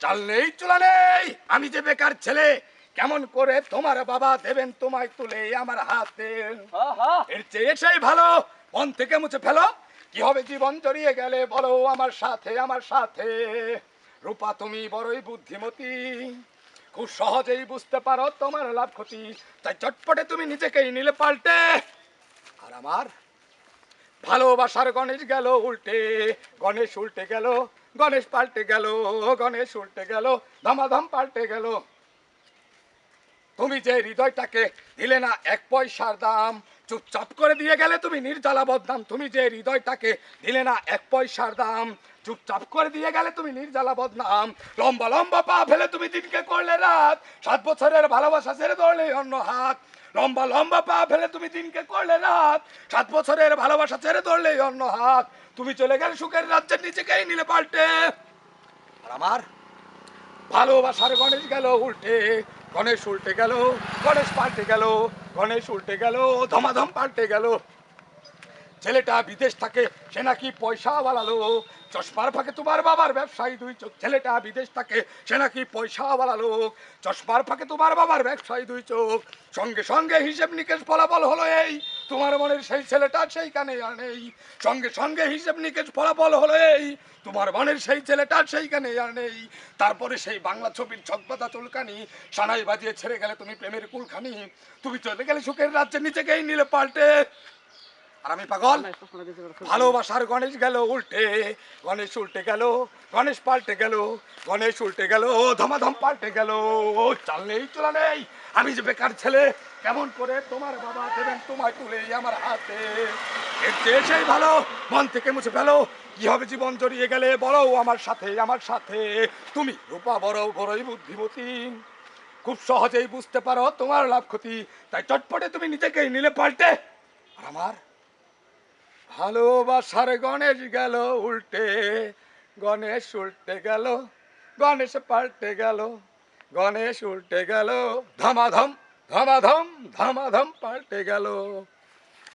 চাল নেই চুলা নেই, আমি যে বেকার ছেলে, কেমন করে তোমার বাবা দেবেন তোমায় তুলে আমার হাতে। এর চেয়ে সেই ভালো মন থেকে মুছে ফেলো, কি হবে জীবন জড়িয়ে গেলে বলো আমার সাথে আমার সাথে। রূপা তুমি বড়ই বুদ্ধিমতী, খুব সহজেই বুঝতে পারো তোমার লাভ ক্ষতি, তাই চটপটে তুমি নিজেকেই নিলে পাল্টে। আর আমার ভালোবাসার গণেশ গেল উল্টে, গণেশ উল্টে গেল, গণেশ পাল্টে গেল, গণেশ উল্টে গেল, ধমাধম পাল্টে গেল। তুমি যে হৃদয়টাকে দিলে না এক পয়সার দাম, চুপচাপ করে দিয়ে গেলে তুমি নির্জালা বদনাম। তুমি যে হৃদয়টাকে দিলে না এক পয়সার দাম, চুপচাপ করে দিয়ে গেলে তুমি নির্জালা বদনাম। লম্বা লম্বা পা ফেলে তুমি দিনকে করলে রাত, 7 বছরের ভালোবাসা ছেড়ে ধরলে অন্য হাত। লম্বা লম্বা পা ফেলে তুমি দিনকে করলে রাত, 7 বছরের ভালোবাসা ছেড়ে ধরলে অন্য হাত। তুমি চলে গেলে সুখের রাজ্যের নিজেকেই নিলে পাল্টে। আর আমার ভালোবাসার গণেশ গেল উল্টে, গণেশ উল্টে গেল, গণেশ পাল্টে গেল, গণেশ উল্টে গেল, ধমাধম পাল্টে গেল। ছেলেটা বিদেশ থাকে, সে নাকি পয়সা বাড়ালো, চশমার ফাঁকে তোমার বাবার ব্যবসায়ী 2 চোখ। ছেলেটা বিদেশ থাকে, সে নাকি পয়সা বাড়ালো, চশমার ফাঁকে তোমার বাবার ব্যবসায়ী 2 চোখ। সঙ্গে সঙ্গে হিসেব নিকেশ ফলাফল হলো এই, তোমার মনের সেই ছেলেটা সেইখানে আর নেই। সঙ্গে সঙ্গে হিসেব নিকেশ ফলাফল হলো এই, তোমার মনের সেই ছেলেটা সেইখানে আর নেই। তারপরে সেই বাংলা ছবির ছকবাদা চুলকানি, সানাই বাজিয়ে ছেড়ে গেলে তুমি প্রেমের কুলখানি। তুমি চলে গেলে সুখের রাজ্যে নিজেকেই নিলে পাল্টে। আর আমি পাগল, ভালোবাসার গণেশ গেল উল্টে, গণেশ উল্টে গেল, গণেশ পাল্টে গেল, গণেশ উল্টে গেল, ধমাধম পাল্টে গেল। চাল নেই চুলা নেই, আমি যে বেকার ছেলে, কেমন করে তোমার বাবা দেবেন তোমায় তুলে আমার হাতে। এর চেয়ে সেই ভালো মন থেকে মুছে ফেলো, কি হবে জীবন জড়িয়ে গেলে বলো আমার সাথে আমার সাথে। তুমি রূপা বড় বড়ই বুদ্ধিমতী, খুব সহজেই বুঝতে পারো তোমার লাভ ক্ষতি, তাই চটপটে তুমি নিজেকেই নিলে পাল্টে। আর আমার ভালোবাসার গণেশ গেল উল্টে, গণেশ উল্টে গেল, গণেশ পাল্টে গেল, গণেশ উল্টে গেল, ধমাধম ধমাধম ধমাধম পাল্টে গেল।